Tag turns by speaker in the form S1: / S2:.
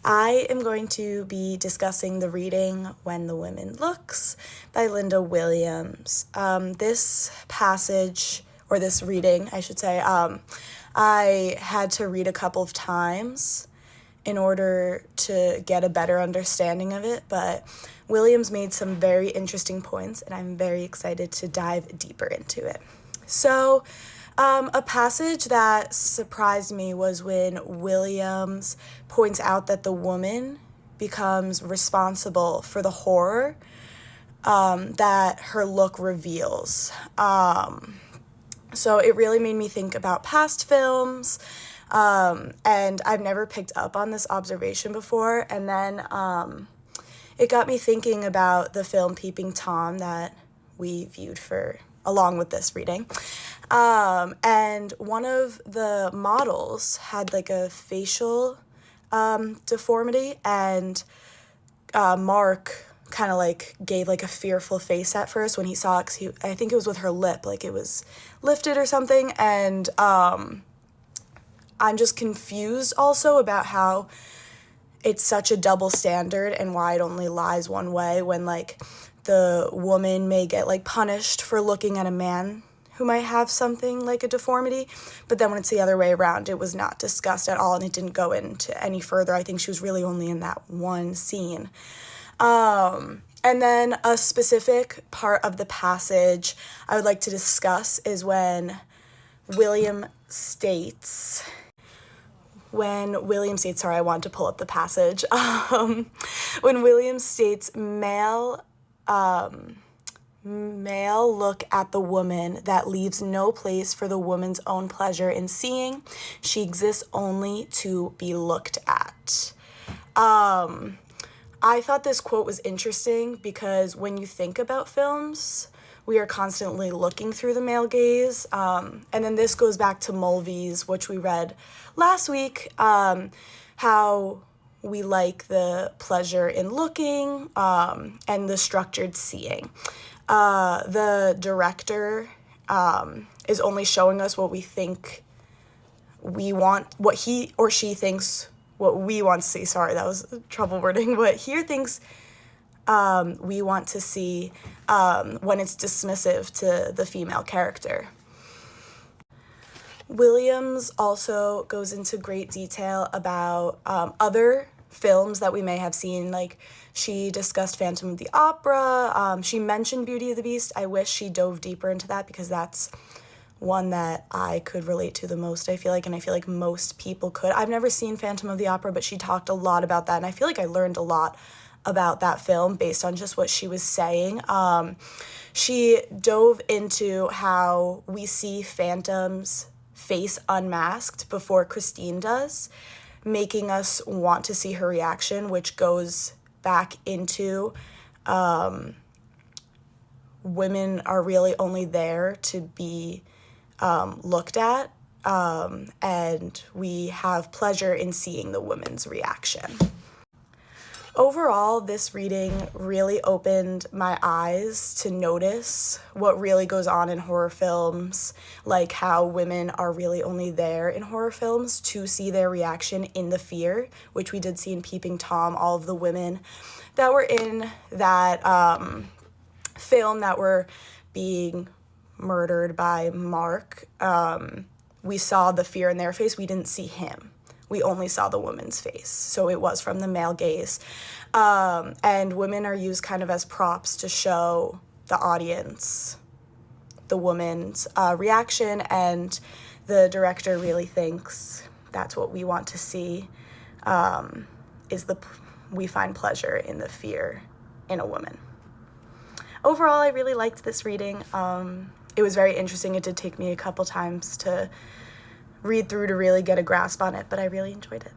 S1: I am going to be discussing the reading When the Women Looks by Linda Williams. This passage, or this reading, I should say, I had to read a couple of times in order to get a better understanding of it, but Williams made some very interesting points, and I'm very excited to dive deeper into it. So, a passage that surprised me was when Williams points out that the woman becomes responsible for the horror that her look reveals. So it really made me think about past films, and I've never picked up on this observation before. And then it got me thinking about the film Peeping Tom that we viewed along with this reading. And one of the models had like a facial deformity, and Mark kind of like gave like a fearful face at first when he saw it, 'cause I think it was with her lip, like it was lifted or something. And I'm just confused also about how it's such a double standard and why it only lies one way when like the woman may get like punished for looking at a man who might have something like a deformity, but then when it's the other way around, it was not discussed at all and it didn't go into any further. I think she was really only in that one scene. And then a specific part of the passage I would like to discuss is when William states, sorry, I want to pull up the passage. When William states, male look at the woman that leaves no place for the woman's own pleasure in seeing. She exists only to be looked at. I thought this quote was interesting because when you think about films, we are constantly looking through the male gaze. And then this goes back to Mulvey's, which we read last week, how we like the pleasure in looking and the structured seeing. The director is only showing us what we think we want, what he or she thinks what we want to see. Sorry, that was trouble wording. What he thinks we want to see when it's dismissive to the female character. Williams also goes into great detail about other films that we may have seen. Like, she discussed Phantom of the Opera. She mentioned Beauty and the Beast. I wish she dove deeper into that because that's one that I could relate to the most, I feel like, and I feel like most people could. I've never seen Phantom of the Opera, but she talked a lot about that, and I feel like I learned a lot about that film based on just what she was saying. She dove into how we see Phantom's face unmasked before Christine does, making us want to see her reaction, which goes back into women are really only there to be looked at, and we have pleasure in seeing the woman's reaction. Overall, this reading really opened my eyes to notice what really goes on in horror films, like how women are really only there in horror films to see their reaction in the fear, which we did see in Peeping Tom. All of the women that were in that film that were being murdered by Mark, we saw the fear in their face. We didn't see him. We only saw the woman's face. So it was from the male gaze. And women are used kind of as props to show the audience the woman's reaction, and the director really thinks that's what we want to see, we find pleasure in the fear in a woman. Overall, I really liked this reading. It was very interesting. It did take me a couple times to read through to really get a grasp on it, but I really enjoyed it.